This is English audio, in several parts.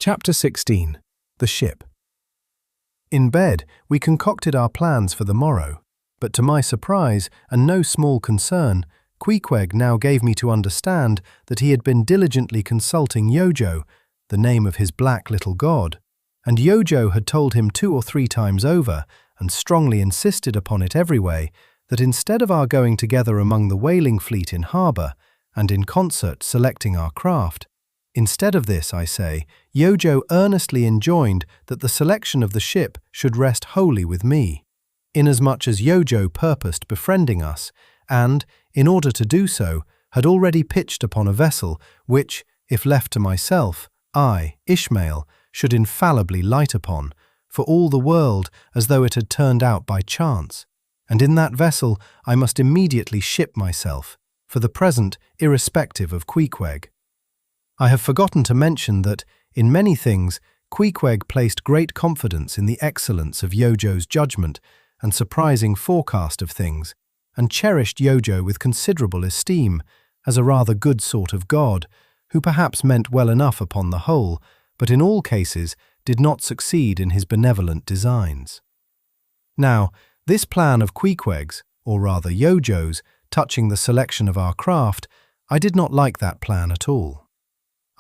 Chapter 16. The Ship. In bed, we concocted our plans for the morrow, but to my surprise and no small concern, Queequeg now gave me to understand that he had been diligently consulting Yojo, the name of his black little god, and Yojo had told him 2 or 3 times over, and strongly insisted upon it every way, that instead of our going together among the whaling fleet in harbour, and in concert selecting our craft, instead of this, I say, Yojo earnestly enjoined that the selection of the ship should rest wholly with me, inasmuch as Yojo purposed befriending us, and, in order to do so, had already pitched upon a vessel which, if left to myself, I, Ishmael, should infallibly light upon, for all the world as though it had turned out by chance, and in that vessel I must immediately ship myself, for the present irrespective of Queequeg. I have forgotten to mention that, in many things, Queequeg placed great confidence in the excellence of Yojo's judgment and surprising forecast of things, and cherished Yojo with considerable esteem, as a rather good sort of god, who perhaps meant well enough upon the whole, but in all cases did not succeed in his benevolent designs. Now, this plan of Queequeg's, or rather Yojo's, touching the selection of our craft, I did not like that plan at all.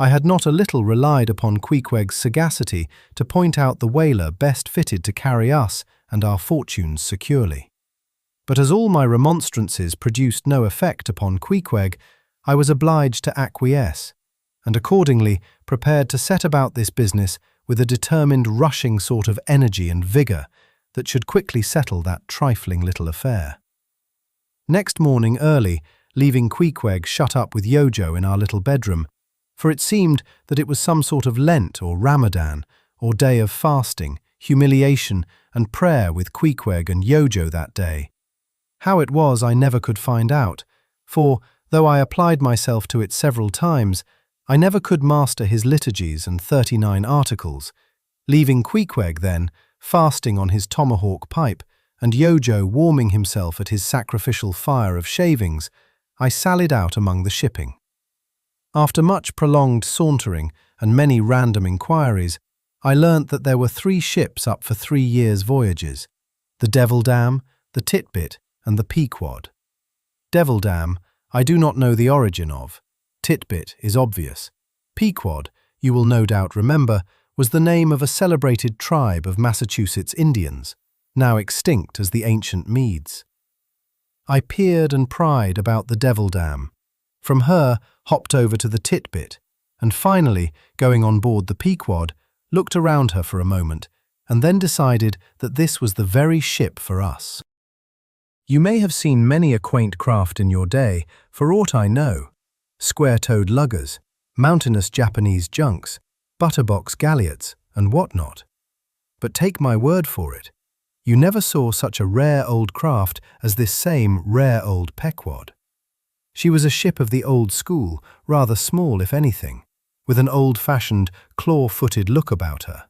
I had not a little relied upon Queequeg's sagacity to point out the whaler best fitted to carry us and our fortunes securely. But as all my remonstrances produced no effect upon Queequeg, I was obliged to acquiesce, and accordingly prepared to set about this business with a determined rushing sort of energy and vigour that should quickly settle that trifling little affair. Next morning early, leaving Queequeg shut up with Yojo in our little bedroom, for it seemed that it was some sort of Lent or Ramadan, or day of fasting, humiliation, and prayer with Queequeg and Yojo that day. How it was I never could find out, for, though I applied myself to it several times, I never could master his liturgies and 39 articles. Leaving Queequeg, then, fasting on his tomahawk pipe, and Yojo warming himself at his sacrificial fire of shavings, I sallied out among the shipping. After much prolonged sauntering and many random inquiries, I learnt that there were 3 ships up for 3 years' voyages: the Devil Dam, the Titbit, and the Pequod. Devil Dam, I do not know the origin of. Titbit is obvious. Pequod, you will no doubt remember, was the name of a celebrated tribe of Massachusetts Indians, now extinct as the ancient Medes. I peered and pried about the Devil Dam. From her, hopped over to the Titbit, and finally, going on board the Pequod, looked around her for a moment, and then decided that this was the very ship for us. You may have seen many a quaint craft in your day, for aught I know: square-toed luggers, mountainous Japanese junks, butterbox galliots, and what not. But take my word for it, you never saw such a rare old craft as this same rare old Pequod. She was a ship of the old school, rather small if anything, with an old-fashioned, claw-footed look about her.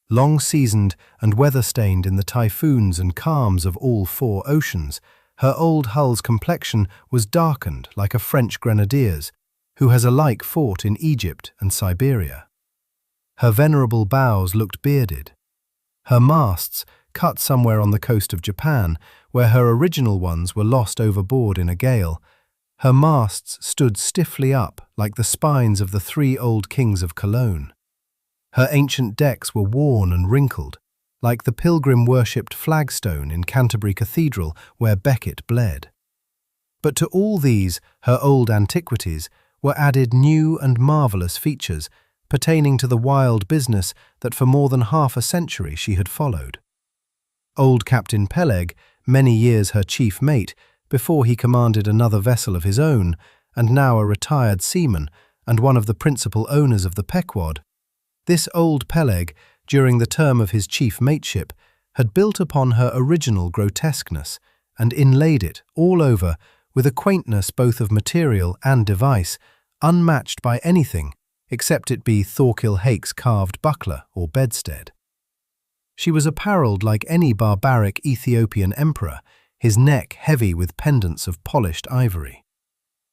Long-seasoned and weather-stained in the typhoons and calms of all 4 oceans, her old hull's complexion was darkened like a French grenadier's, who has alike fought in Egypt and Siberia. Her venerable bows looked bearded. Her masts, cut somewhere on the coast of Japan, where her original ones were lost overboard in a gale, her masts stood stiffly up like the spines of the 3 old kings of Cologne. Her ancient decks were worn and wrinkled, like the pilgrim-worshipped flagstone in Canterbury Cathedral where Becket bled. But to all these, her old antiquities, were added new and marvellous features pertaining to the wild business that for more than half a century she had followed. Old Captain Peleg, many years her chief mate, before he commanded another vessel of his own, and now a retired seaman and one of the principal owners of the Pequod, this old Peleg, during the term of his chief mateship, had built upon her original grotesqueness and inlaid it all over with a quaintness both of material and device, unmatched by anything except it be Thorkill Hake's carved buckler or bedstead. She was apparelled like any barbaric Ethiopian emperor, his neck heavy with pendants of polished ivory.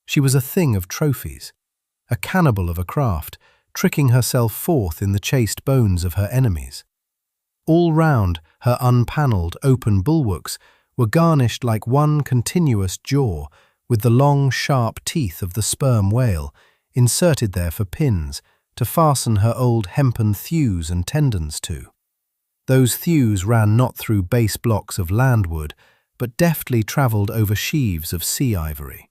She was a thing of trophies, a cannibal of a craft, tricking herself forth in the chased bones of her enemies. All round, her unpanelled, open bulwarks were garnished like one continuous jaw, with the long, sharp teeth of the sperm whale inserted there for pins to fasten her old hempen thews and tendons to. Those thews ran not through base blocks of landwood, but deftly travelled over sheaves of sea ivory.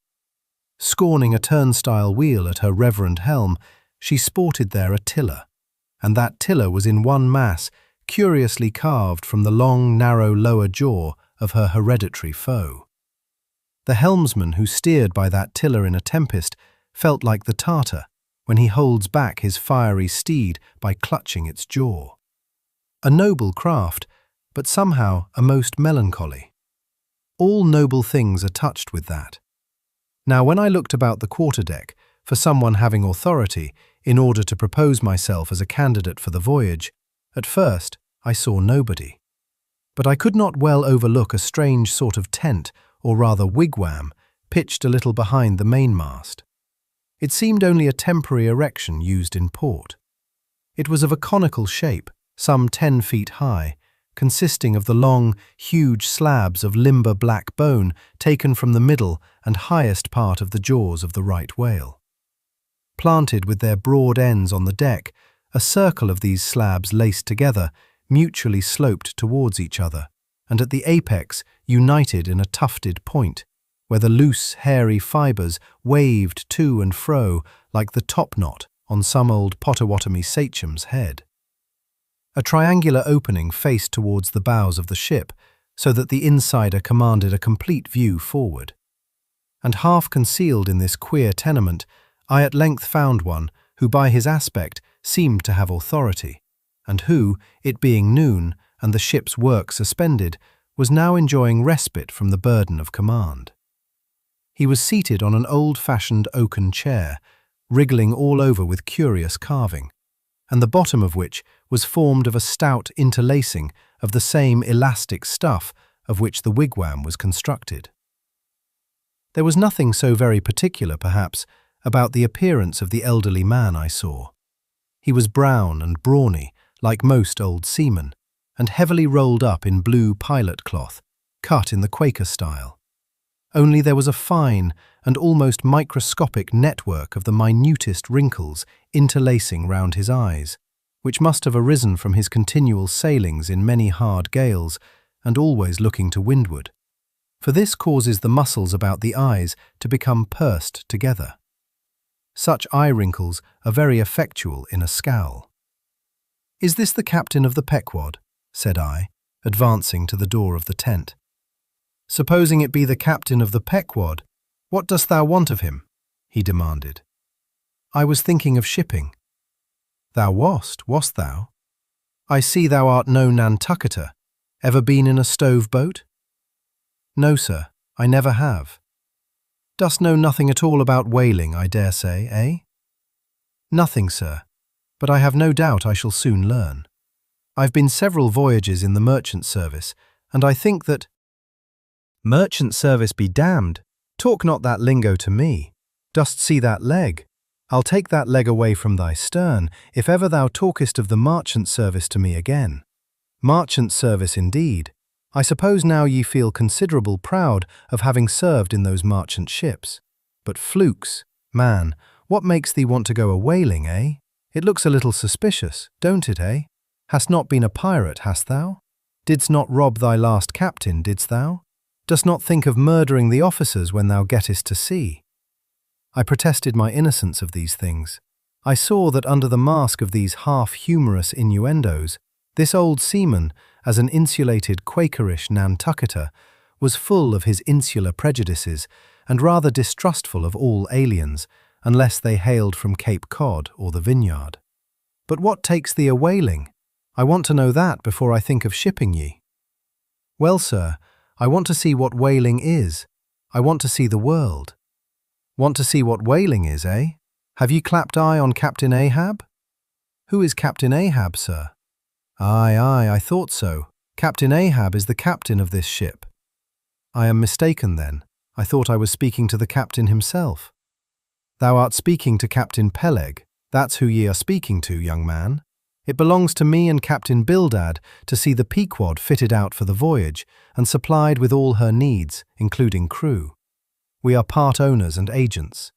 Scorning a turnstile wheel at her reverend helm, she sported there a tiller, and that tiller was in one mass, curiously carved from the long, narrow lower jaw of her hereditary foe. The helmsman who steered by that tiller in a tempest felt like the Tartar when he holds back his fiery steed by clutching its jaw. A noble craft, but somehow a most melancholy. All noble things are touched with that. Now when I looked about the quarterdeck for someone having authority in order to propose myself as a candidate for the voyage, at first I saw nobody. But I could not well overlook a strange sort of tent, or rather wigwam, pitched a little behind the mainmast. It seemed only a temporary erection used in port. It was of a conical shape, some 10 feet high, consisting of the long, huge slabs of limber black bone taken from the middle and highest part of the jaws of the right whale. Planted with their broad ends on the deck, a circle of these slabs laced together, mutually sloped towards each other, and at the apex united in a tufted point, where the loose, hairy fibres waved to and fro like the topknot on some old Potawatomi sachem's head. A triangular opening faced towards the bows of the ship, so that the insider commanded a complete view forward. And half concealed in this queer tenement, I at length found one who by his aspect seemed to have authority, and who, it being noon and the ship's work suspended, was now enjoying respite from the burden of command. He was seated on an old-fashioned oaken chair, wriggling all over with curious carving, and the bottom of which was formed of a stout interlacing of the same elastic stuff of which the wigwam was constructed. There was nothing so very particular, perhaps, about the appearance of the elderly man I saw. He was brown and brawny, like most old seamen, and heavily rolled up in blue pilot cloth, cut in the Quaker style. Only there was a fine and almost microscopic network of the minutest wrinkles interlacing round his eyes, which must have arisen from his continual sailings in many hard gales and always looking to windward, for this causes the muscles about the eyes to become pursed together. Such eye wrinkles are very effectual in a scowl. "Is this the captain of the Pequod?" said I, advancing to the door of the tent. "Supposing it be the captain of the Pequod, what dost thou want of him?" he demanded. "I was thinking of shipping." "Thou wast thou? I see thou art no Nantucketer. Ever been in a stove boat?" "No, sir, I never have." "Dost know nothing at all about whaling, I dare say, eh?" "Nothing, sir, but I have no doubt I shall soon learn. I've been several voyages in the merchant service, and I think that—" "Merchant service be damned! Talk not that lingo to me. Dost see that leg? I'll take that leg away from thy stern, if ever thou talkest of the merchant service to me again. Merchant service indeed. I suppose now ye feel considerable proud of having served in those merchant ships. But flukes, man, what makes thee want to go a-whaling, eh? It looks a little suspicious, don't it, eh? Hast not been a pirate, hast thou? Didst not rob thy last captain, didst thou? Dost not think of murdering the officers when thou gettest to sea?" I protested my innocence of these things. I saw that under the mask of these half-humorous innuendos, this old seaman, as an insulated Quakerish Nantucketer, was full of his insular prejudices and rather distrustful of all aliens, unless they hailed from Cape Cod or the Vineyard. "But what takes thee a-whaling? I want to know that before I think of shipping ye." "Well, sir, I want to see what whaling is. I want to see the world." "Want to see what whaling is, eh? Have ye clapped eye on Captain Ahab?" "Who is Captain Ahab, sir?" Aye, I thought so. Captain Ahab is the captain of this ship." "I am mistaken then. I thought I was speaking to the captain himself." "Thou art speaking to Captain Peleg, That's who ye are speaking to, young man. It belongs to me and Captain Bildad to see the Pequod fitted out for the voyage and supplied with all her needs, including crew. We are part owners and agents.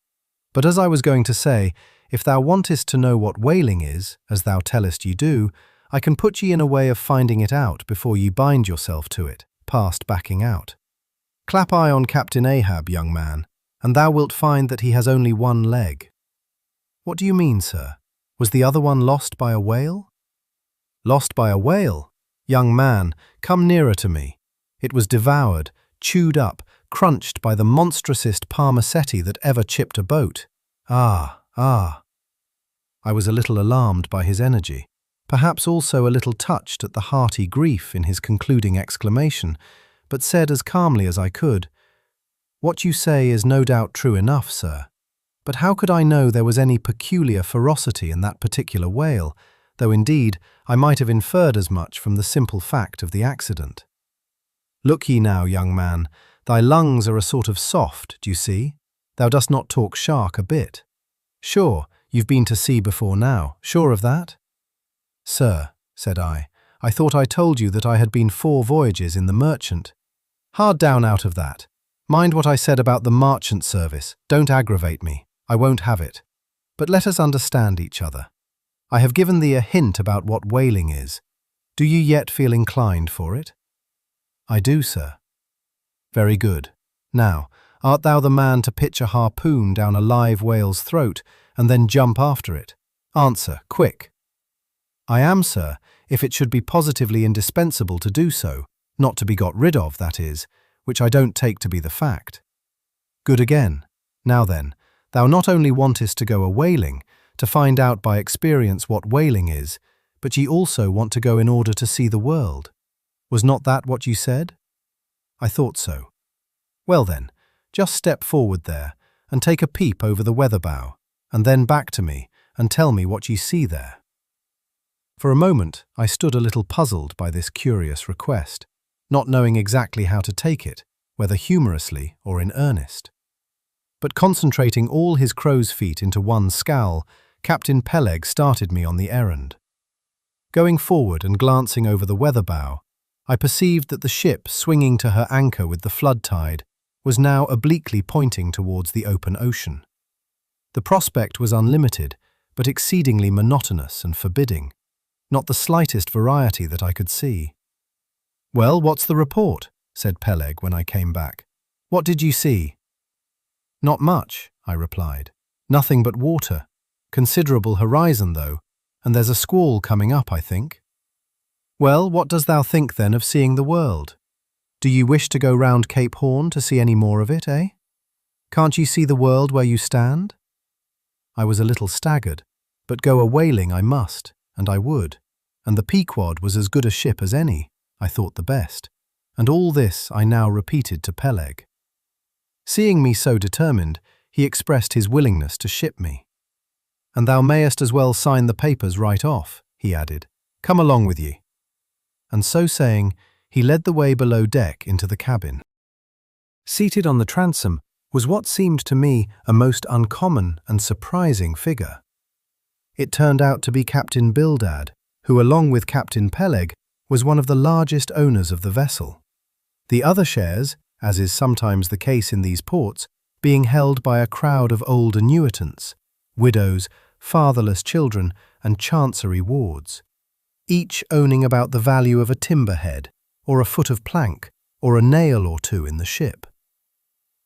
But as I was going to say, if thou wantest to know what whaling is, as thou tellest ye do, I can put ye in a way of finding it out before ye bind yourself to it, past backing out. Clap eye on Captain Ahab, young man, and thou wilt find that he has only one leg. What do you mean, sir? Was the other one lost by a whale? Lost by a whale? Young man, come nearer to me. It was devoured, chewed up, crunched by the monstrousest parmacetti that ever chipped a boat. Ah. I was a little alarmed by his energy, perhaps also a little touched at the hearty grief in his concluding exclamation, but said as calmly as I could, "What you say is no doubt true enough, sir. But how could I know there was any peculiar ferocity in that particular whale, though indeed I might have inferred as much from the simple fact of the accident? Look ye now, young man, thy lungs are a sort of soft, do you see? Thou dost not talk shark a bit. Sure, you've been to sea before now, sure of that?" "Sir," said I thought I told you that I had been 4 voyages in the merchant." "Hard down out of that. Mind what I said about the merchant service, don't aggravate me. I won't have it. But let us understand each other. I have given thee a hint about what whaling is. Do you yet feel inclined for it?" "I do, sir." "Very good. Now, art thou the man to pitch a harpoon down a live whale's throat and then jump after it? Answer, quick." "I am, sir, if it should be positively indispensable to do so, not to be got rid of, that is, which I don't take to be the fact." "Good again. Now then, thou not only wantest to go a-whaling, to find out by experience what whaling is, but ye also want to go in order to see the world. Was not that what you said?" "I thought so." "Well then, just step forward there, and take a peep over the weather bow, and then back to me, and tell me what ye see there." For a moment I stood a little puzzled by this curious request, not knowing exactly how to take it, whether humorously or in earnest. But concentrating all his crow's feet into one scowl, Captain Peleg started me on the errand. Going forward and glancing over the weather bow, I perceived that the ship, swinging to her anchor with the flood tide, was now obliquely pointing towards the open ocean. The prospect was unlimited, but exceedingly monotonous and forbidding, not the slightest variety that I could see. "Well, what's the report?" said Peleg when I came back. "What did you see?" "Not much," I replied. "Nothing but water. Considerable horizon, though, and there's a squall coming up, I think." "Well, what does thou think, then, of seeing the world? Do you wish to go round Cape Horn to see any more of it, eh? Can't you see the world where you stand?" I was a little staggered, but go a-whaling I must, and I would, and the Pequod was as good a ship as any, I thought the best, and all this I now repeated to Peleg. Seeing me so determined, he expressed his willingness to ship me. "And thou mayest as well sign the papers right off," he added. "Come along with ye." And so saying, he led the way below deck into the cabin. Seated on the transom was what seemed to me a most uncommon and surprising figure. It turned out to be Captain Bildad, who, along with Captain Peleg, was one of the largest owners of the vessel. The other shares, as is sometimes the case in these ports, being held by a crowd of old annuitants, widows, fatherless children, and chancery wards, each owning about the value of a timber head, or a foot of plank, or a nail or two in the ship.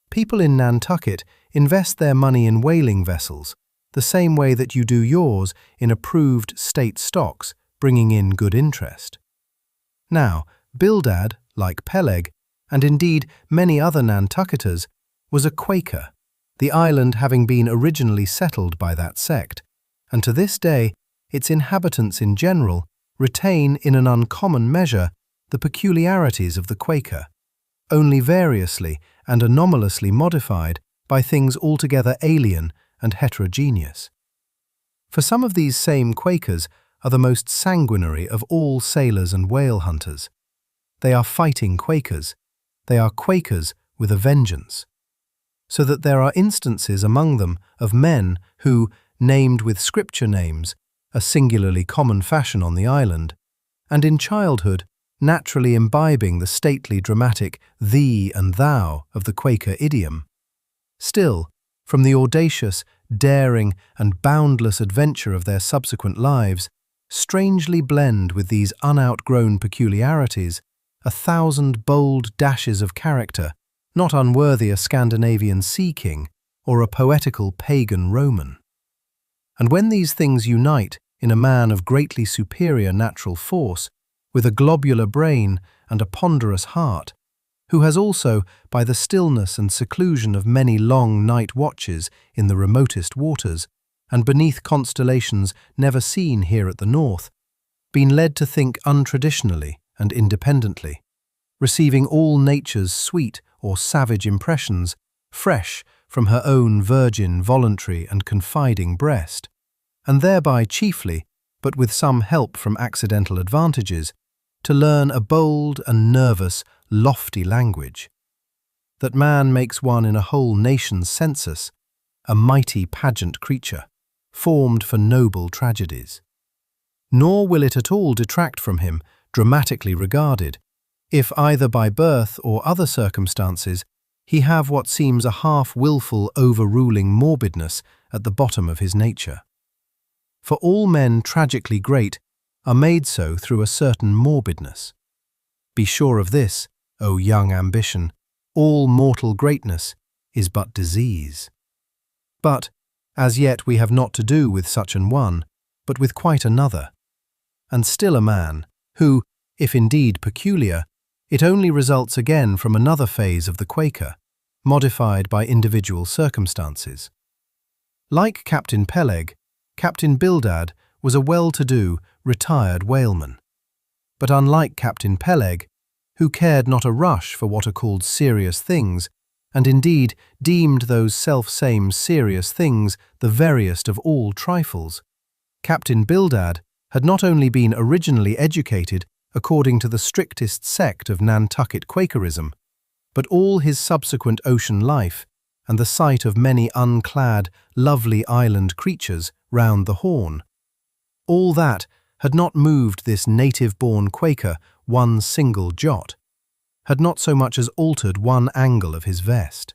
People in Nantucket invest their money in whaling vessels, the same way that you do yours in approved state stocks, bringing in good interest. Now, Bildad, like Peleg, and indeed many other Nantucketers, was a Quaker, the island having been originally settled by that sect, and to this day its inhabitants in general retain in an uncommon measure the peculiarities of the Quaker, only variously and anomalously modified by things altogether alien and heterogeneous. For some of these same Quakers are the most sanguinary of all sailors and whale hunters. They are fighting Quakers. They are Quakers with a vengeance. So that there are instances among them of men who, named with scripture names, a singularly common fashion on the island, and in childhood naturally imbibing the stately dramatic thee and thou of the Quaker idiom. Still, from the audacious, daring and boundless adventure of their subsequent lives, strangely blend with these unoutgrown peculiarities 1,000 bold dashes of character, not unworthy a Scandinavian sea king or a poetical pagan Roman. And when these things unite in a man of greatly superior natural force, with a globular brain and a ponderous heart, who has also, by the stillness and seclusion of many long night watches in the remotest waters, and beneath constellations never seen here at the north, been led to think untraditionally and independently, receiving all nature's sweet or savage impressions fresh from her own virgin, voluntary and confiding breast, and thereby chiefly, but with some help from accidental advantages, to learn a bold and nervous, lofty language. That man makes one in a whole nation's census, a mighty pageant creature, formed for noble tragedies. Nor will it at all detract from him, dramatically regarded, if either by birth or other circumstances he have what seems a half-willful overruling morbidness at the bottom of his nature. For all men tragically great are made so through a certain morbidness. Be sure of this, O young ambition, all mortal greatness is but disease. But, as yet we have not to do with such an one, but with quite another, and still a man, who, if indeed peculiar, it only results again from another phase of the Quaker, modified by individual circumstances. Like Captain Peleg, Captain Bildad was a well-to-do, retired whaleman. But unlike Captain Peleg, who cared not a rush for what are called serious things, and indeed deemed those self-same serious things the veriest of all trifles, Captain Bildad had not only been originally educated according to the strictest sect of Nantucket Quakerism, but all his subsequent ocean life, and the sight of many unclad, lovely island creatures round the Horn, all that had not moved this native-born Quaker one single jot, had not so much as altered one angle of his vest.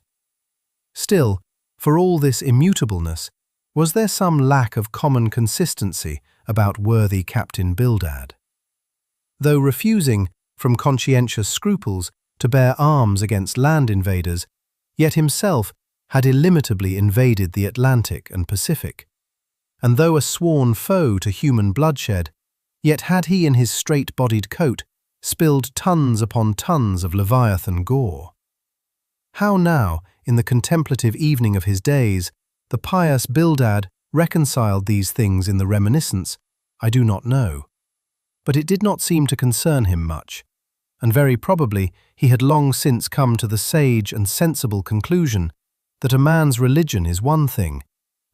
Still, for all this immutableness, was there some lack of common consistency about worthy Captain Bildad? Though refusing, from conscientious scruples, to bear arms against land invaders, yet himself had illimitably invaded the Atlantic and Pacific. And though a sworn foe to human bloodshed, yet had he in his straight-bodied coat spilled tons upon tons of Leviathan gore. How now, in the contemplative evening of his days, the pious Bildad reconciled these things in the reminiscence, I do not know. But it did not seem to concern him much, and very probably he had long since come to the sage and sensible conclusion that a man's religion is one thing,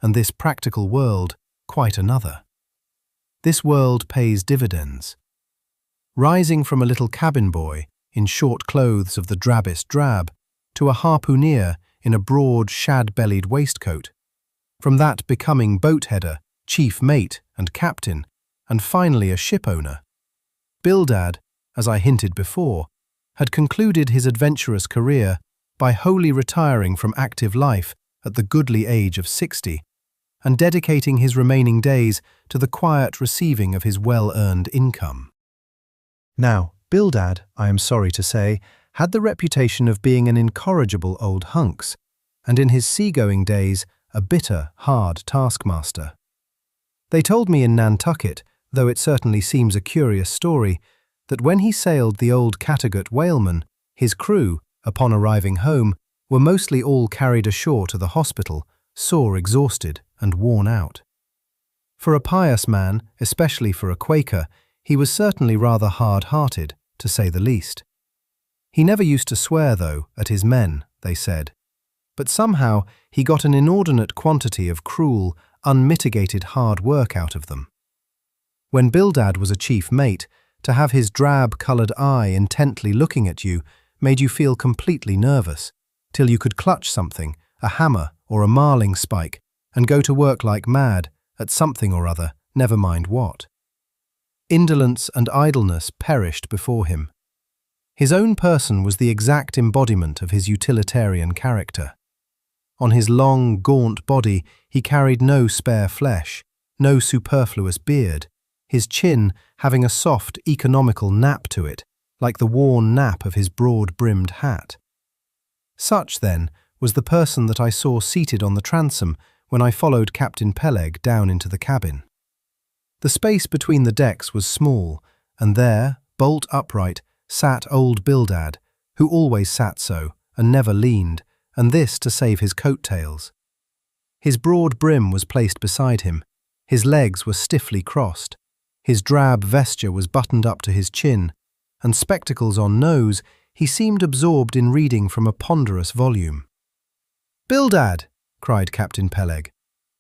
and this practical world quite another. This world pays dividends. Rising from a little cabin boy in short clothes of the drabbest drab to a harpooner in a broad shad-bellied waistcoat, from that becoming boat-header, chief mate and captain, and finally a ship-owner, Bildad, as I hinted before, had concluded his adventurous career by wholly retiring from active life at the goodly age of 60, and dedicating his remaining days to the quiet receiving of his well-earned income. Now, Bildad, I am sorry to say, had the reputation of being an incorrigible old hunks, and in his seagoing days a bitter, hard taskmaster. They told me in Nantucket, though it certainly seems a curious story, that when he sailed the old Cattegat whaleman, his crew, upon arriving home, were mostly all carried ashore to the hospital, sore exhausted and worn out. For a pious man, especially for a Quaker, he was certainly rather hard-hearted, to say the least. He never used to swear, though, at his men, they said, but somehow he got an inordinate quantity of cruel, unmitigated hard work out of them. When Bildad was a chief mate, to have his drab-coloured eye intently looking at you made you feel completely nervous, till you could clutch something, a hammer or a marling spike, and go to work like mad at something or other, never mind what. Indolence and idleness perished before him. His own person was the exact embodiment of his utilitarian character. On his long, gaunt body he carried no spare flesh, no superfluous beard, his chin having a soft, economical nap to it, like the worn nap of his broad-brimmed hat. Such, then, was the person that I saw seated on the transom when I followed Captain Peleg down into the cabin. The space between the decks was small, and there, bolt upright, sat old Bildad, who always sat so, and never leaned, and this to save his coat-tails. His broad brim was placed beside him, his legs were stiffly crossed, his drab vesture was buttoned up to his chin, and spectacles on nose, he seemed absorbed in reading from a ponderous volume. "Bildad!" cried Captain Peleg.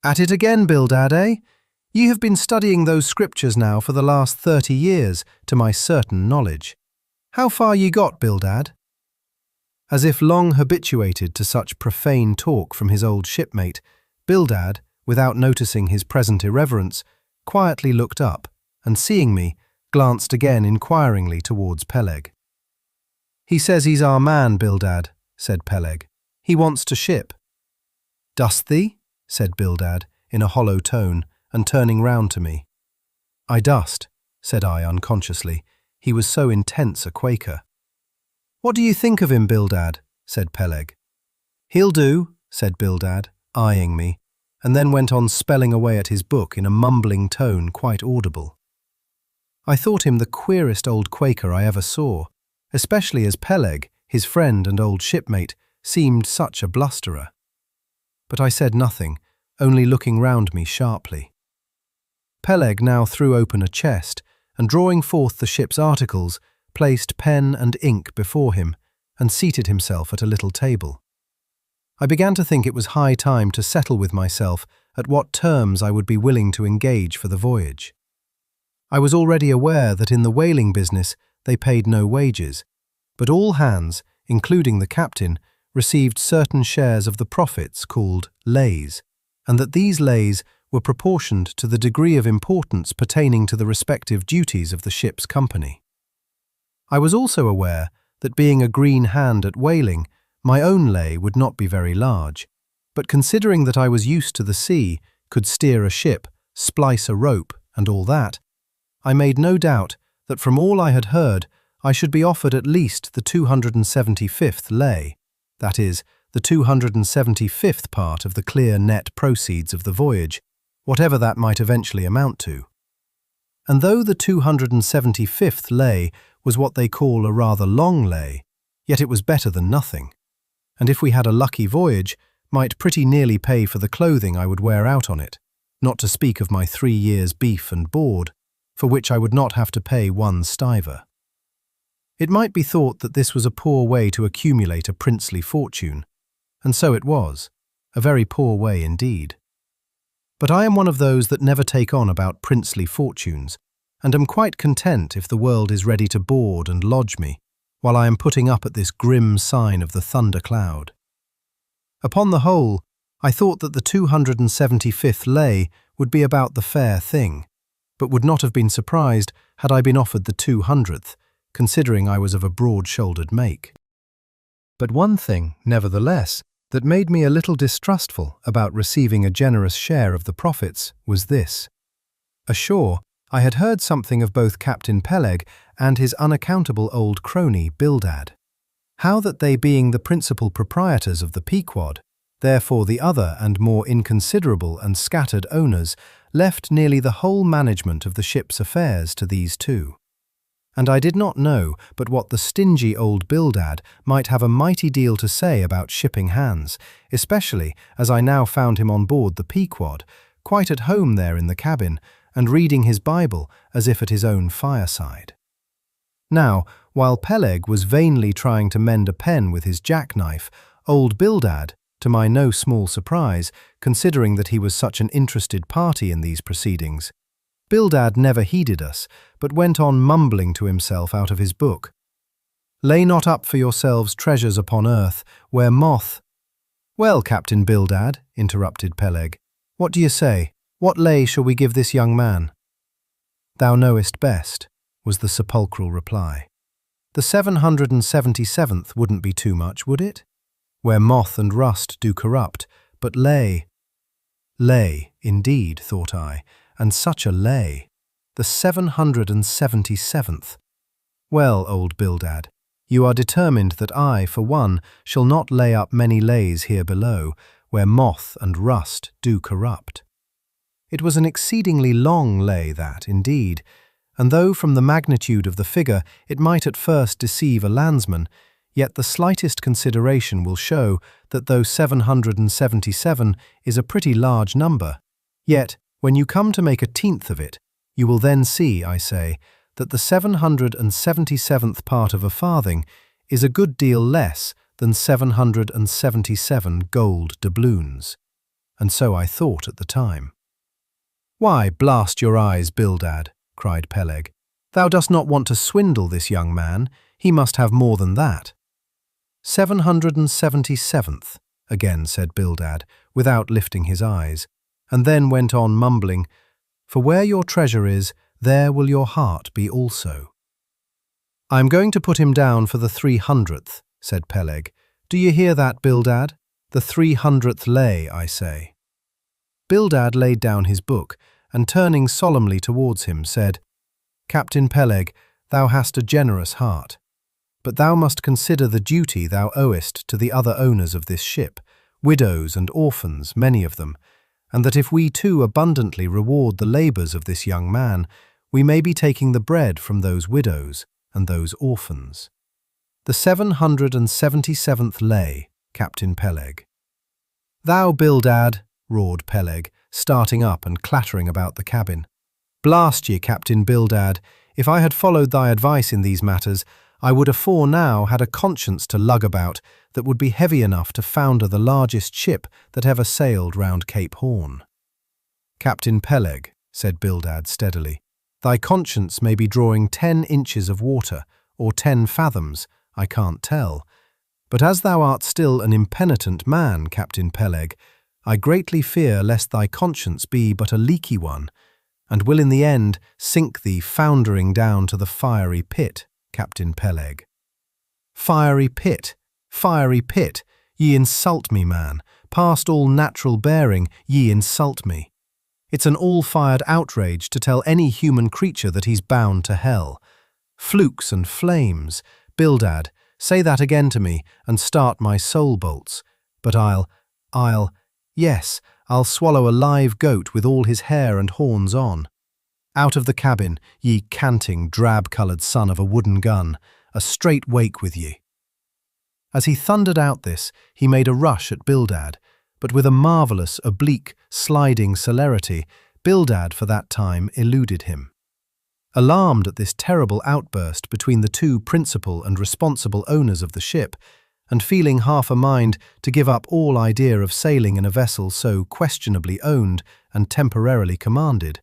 "At it again, Bildad, eh? Ye have been studying those scriptures now for the last 30 years, to my certain knowledge. How far ye got, Bildad?" As if long habituated to such profane talk from his old shipmate, Bildad, without noticing his present irreverence, quietly looked up, and seeing me, glanced again inquiringly towards Peleg. "He says he's our man, Bildad," said Peleg. "He wants to ship." "Dost thee?" said Bildad, in a hollow tone, and turning round to me. "I dost," said I unconsciously. He was so intense a Quaker. "What do you think of him, Bildad?" said Peleg. "He'll do," said Bildad, eyeing me, and then went on spelling away at his book in a mumbling tone quite audible. I thought him the queerest old Quaker I ever saw, especially as Peleg, his friend and old shipmate, seemed such a blusterer. But I said nothing, only looking round me sharply. Peleg now threw open a chest, and drawing forth the ship's articles, placed pen and ink before him, and seated himself at a little table. I began to think it was high time to settle with myself at what terms I would be willing to engage for the voyage. I was already aware that in the whaling business they paid no wages, but all hands, including the captain, received certain shares of the profits called lays, and that these lays were proportioned to the degree of importance pertaining to the respective duties of the ship's company. I was also aware that being a green hand at whaling, my own lay would not be very large, but considering that I was used to the sea, could steer a ship, splice a rope, and all that, I made no doubt that from all I had heard, I should be offered at least the 275th lay, that is, the 275th part of the clear net proceeds of the voyage, whatever that might eventually amount to. And though the 275th lay was what they call a rather long lay, yet it was better than nothing, and if we had a lucky voyage, might pretty nearly pay for the clothing I would wear out on it, not to speak of my 3 years' beef and board, for which I would not have to pay 1 stiver. It might be thought that this was a poor way to accumulate a princely fortune, and so it was, a very poor way indeed. But I am one of those that never take on about princely fortunes, and am quite content if the world is ready to board and lodge me, while I am putting up at this grim sign of the thunder cloud. Upon the whole, I thought that the 275th lay would be about the fair thing, but would not have been surprised had I been offered the 200th, considering I was of a broad-shouldered make. But one thing, nevertheless, that made me a little distrustful about receiving a generous share of the profits was this. Ashore, I had heard something of both Captain Peleg and his unaccountable old crony Bildad. How that they being the principal proprietors of the Pequod, therefore the other and more inconsiderable and scattered owners, left nearly the whole management of the ship's affairs to these two. And I did not know but what the stingy old Bildad might have a mighty deal to say about shipping hands, especially as I now found him on board the Pequod, quite at home there in the cabin, and reading his Bible as if at his own fireside. Now, while Peleg was vainly trying to mend a pen with his jackknife, old Bildad, to my no small surprise, considering that he was such an interested party in these proceedings, Bildad never heeded us, but went on mumbling to himself out of his book. "Lay not up for yourselves treasures upon earth, where moth—" "Well, Captain Bildad," interrupted Peleg, What do you say? What lay shall we give this young man? Thou knowest best, was the sepulchral reply. The 777th wouldn't be too much, would it? Where moth and rust do corrupt, but lay. Lay, indeed, thought I, and such a lay. The 777th. Well, old Bildad, you are determined that I, for one, shall not lay up many lays here below, where moth and rust do corrupt. It was an exceedingly long lay that, indeed, and though from the magnitude of the figure it might at first deceive a landsman, yet the slightest consideration will show that though 777 is a pretty large number, yet, when you come to make a tenth of it, you will then see, I say, that the 777th part of a farthing is a good deal less than 777 gold doubloons. And so I thought at the time. Why, blast your eyes, Bildad, cried Peleg. Thou dost not want to swindle this young man. He must have more than that. 777th, again said Bildad, without lifting his eyes, and then went on mumbling, For where your treasure is, there will your heart be also. I am going to put him down for the 300th, said Peleg. Do you hear that, Bildad? The 300th lay, I say. Bildad laid down his book, and turning solemnly towards him, said, Captain Peleg, thou hast a generous heart. But thou must consider the duty thou owest to the other owners of this ship, widows and orphans, many of them, and that if we too abundantly reward the labours of this young man, we may be taking the bread from those widows and those orphans. The 777th lay, Captain Peleg. Thou, Bildad, roared Peleg, starting up and clattering about the cabin. Blast ye, Captain Bildad, if I had followed thy advice in these matters, I would afore now had a conscience to lug about that would be heavy enough to founder the largest ship that ever sailed round Cape Horn. Captain Peleg, said Bildad steadily, thy conscience may be drawing 10 inches of water, or 10 fathoms, I can't tell. But as thou art still an impenitent man, Captain Peleg, I greatly fear lest thy conscience be but a leaky one, and will in the end sink thee foundering down to the fiery pit, Captain Peleg. Fiery pit, ye insult me, man. Past all natural bearing, ye insult me. It's an all-fired outrage to tell any human creature that he's bound to hell. Flukes and flames. Bildad, say that again to me and start my soul bolts. But I'll swallow a live goat with all his hair and horns on. Out of the cabin, ye canting, drab-coloured son of a wooden gun, a straight wake with ye. As he thundered out this, he made a rush at Bildad, but with a marvellous, oblique, sliding celerity, Bildad for that time eluded him. Alarmed at this terrible outburst between the two principal and responsible owners of the ship, and feeling half a mind to give up all idea of sailing in a vessel so questionably owned and temporarily commanded,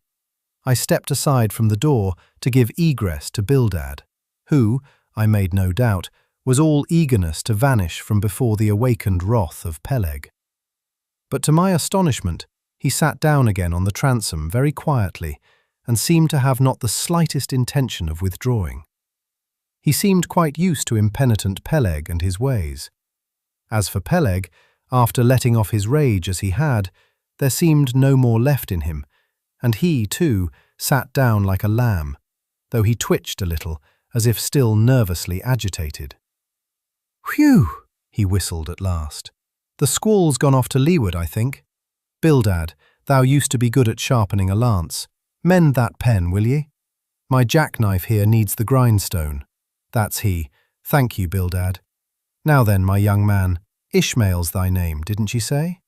I stepped aside from the door to give egress to Bildad, who, I made no doubt, was all eagerness to vanish from before the awakened wrath of Peleg. But to my astonishment, he sat down again on the transom very quietly, and seemed to have not the slightest intention of withdrawing. He seemed quite used to impenitent Peleg and his ways. As for Peleg, after letting off his rage as he had, there seemed no more left in him, and he, too, sat down like a lamb, though he twitched a little, as if still nervously agitated. "Whew!" he whistled at last. "The squall's gone off to leeward, I think. Bildad, thou used to be good at sharpening a lance. Mend that pen, will ye? My jackknife here needs the grindstone. That's he. Thank you, Bildad. Now then, my young man, Ishmael's thy name, didn't ye say?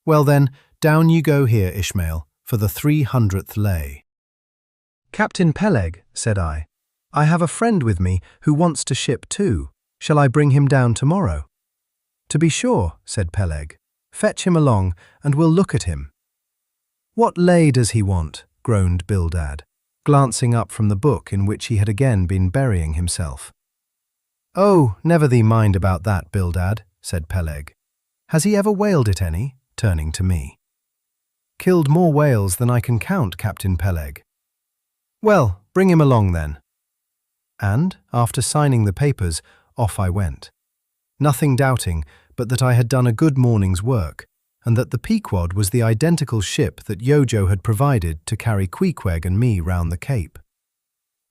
Well then, down you go here, Ishmael, for the 300th lay." "Captain Peleg," said I have a friend with me who wants to ship too. Shall I bring him down tomorrow?" "To be sure," said Peleg. "Fetch him along, and we'll look at him." "What lay does he want?" groaned Bildad, glancing up from the book in which he had again been burying himself. "Oh, never thee mind about that, Bildad," said Peleg. "Has he ever whaled it any?" turning to me. Killed more whales than I can count, Captain Peleg." "Well, bring him along then." And, after signing the papers, off I went. Nothing doubting but that I had done a good morning's work, and that the Pequod was the identical ship that Yojo had provided to carry Queequeg and me round the Cape.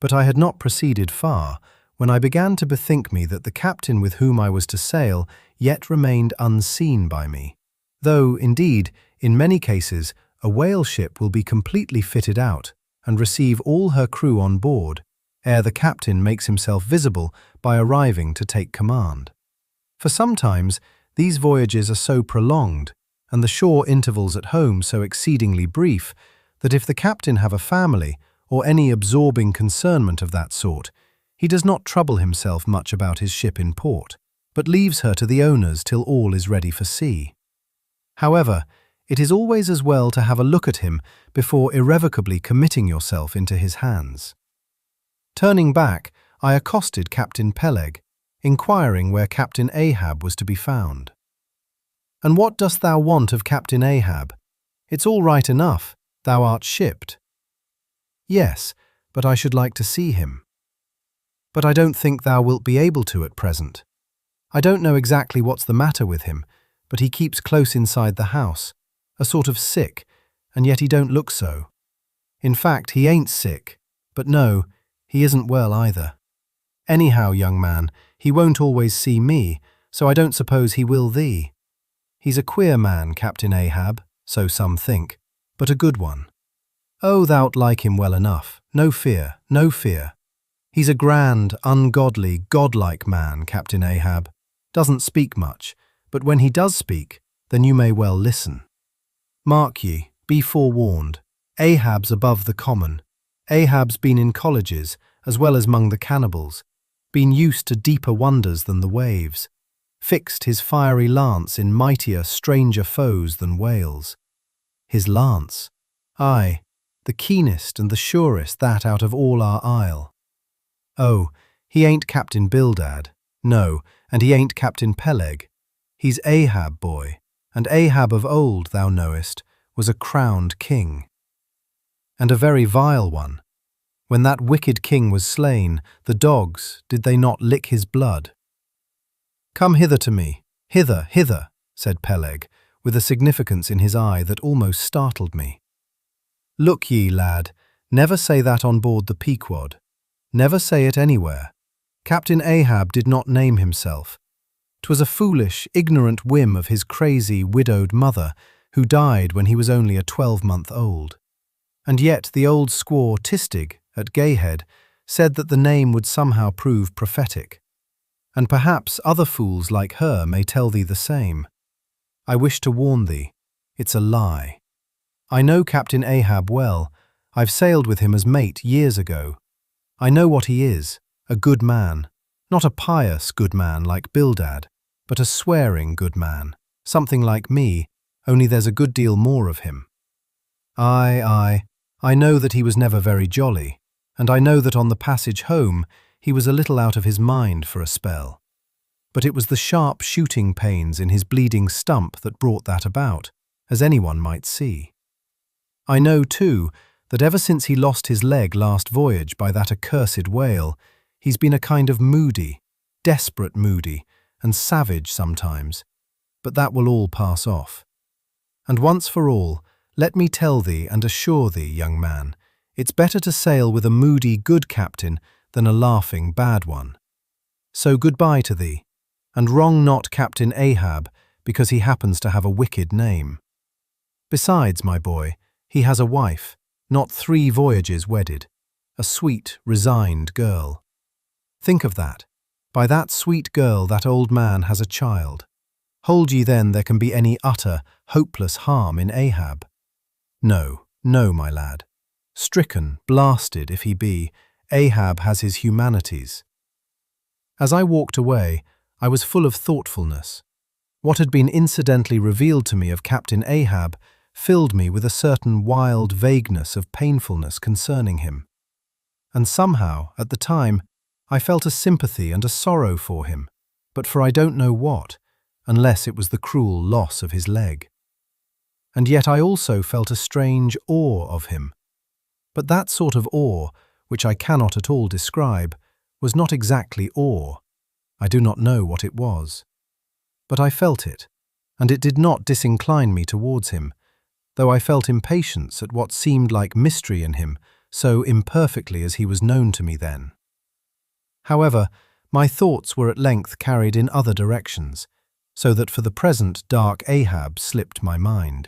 But I had not proceeded far when I began to bethink me that the captain with whom I was to sail yet remained unseen by me, though, indeed, in many cases, a whale ship will be completely fitted out and receive all her crew on board ere the captain makes himself visible by arriving to take command. For sometimes these voyages are so prolonged, and the shore intervals at home so exceedingly brief, that if the captain have a family or any absorbing concernment of that sort, he does not trouble himself much about his ship in port, but leaves her to the owners till all is ready for sea. However, it is always as well to have a look at him before irrevocably committing yourself into his hands. Turning back, I accosted Captain Peleg, inquiring where Captain Ahab was to be found. "And what dost thou want of Captain Ahab? It's all right enough, thou art shipped." "Yes, but I should like to see him." "But I don't think thou wilt be able to at present. I don't know exactly what's the matter with him, but he keeps close inside the house, a sort of sick, and yet he don't look so. In fact, he ain't sick, but no, he isn't well either. Anyhow, young man, he won't always see me, so I don't suppose he will thee. He's a queer man, Captain Ahab, so some think, but a good one. Oh, thou'lt like him well enough, no fear, no fear. He's a grand, ungodly, godlike man, Captain Ahab. Doesn't speak much, but when he does speak, then you may well listen. Mark ye, be forewarned, Ahab's above the common. Ahab's been in colleges, as well as among the cannibals, been used to deeper wonders than the waves, fixed his fiery lance in mightier, stranger foes than whales. His lance, aye, the keenest and the surest that out of all our isle. Oh, he ain't Captain Bildad, no, and he ain't Captain Peleg. He's Ahab, boy, and Ahab of old, thou knowest, was a crowned king. And a very vile one. When that wicked king was slain, the dogs, did they not lick his blood? "Come hither to me, hither, hither," said Peleg, with a significance in his eye that almost startled me. "Look ye, lad, never say that on board the Pequod. Never say it anywhere. Captain Ahab did not name himself. 'Twas a foolish, ignorant whim of his crazy, widowed mother, who died when he was only a 12-month old. And yet the old squaw Tistig, at Gayhead, said that the name would somehow prove prophetic. And perhaps other fools like her may tell thee the same. I wish to warn thee, it's a lie. I know Captain Ahab well. I've sailed with him as mate years ago. I know what he is, a good man, not a pious good man like Bildad, but a swearing good man, something like me, only there's a good deal more of him. Aye, I know that he was never very jolly, and I know that on the passage home he was a little out of his mind for a spell. But it was the sharp shooting pains in his bleeding stump that brought that about, as anyone might see. I know, too, that ever since he lost his leg last voyage by that accursed whale, he's been a kind of moody, desperate moody, and savage sometimes, but that will all pass off. And once for all, let me tell thee and assure thee, young man, it's better to sail with a moody good captain than a laughing bad one. So goodbye to thee, and wrong not Captain Ahab because he happens to have a wicked name. Besides, my boy, he has a wife, not 3 voyages wedded, a sweet, resigned girl. Think of that. By that sweet girl that old man has a child. Hold ye then there can be any utter, hopeless harm in Ahab? No, no, my lad. Stricken, blasted if he be, Ahab has his humanities. As I walked away, I was full of thoughtfulness. What had been incidentally revealed to me of Captain Ahab filled me with a certain wild vagueness of painfulness concerning him. And somehow, at the time, I felt a sympathy and a sorrow for him, but for I don't know what, unless it was the cruel loss of his leg. and yet I also felt a strange awe of him. But that sort of awe, which I cannot at all describe, was not exactly awe. I do not know what it was. But I felt it, and it did not disincline me towards him, though I felt impatience at what seemed like mystery in him, so imperfectly as he was known to me then. However, my thoughts were at length carried in other directions, so that for the present dark Ahab slipped my mind.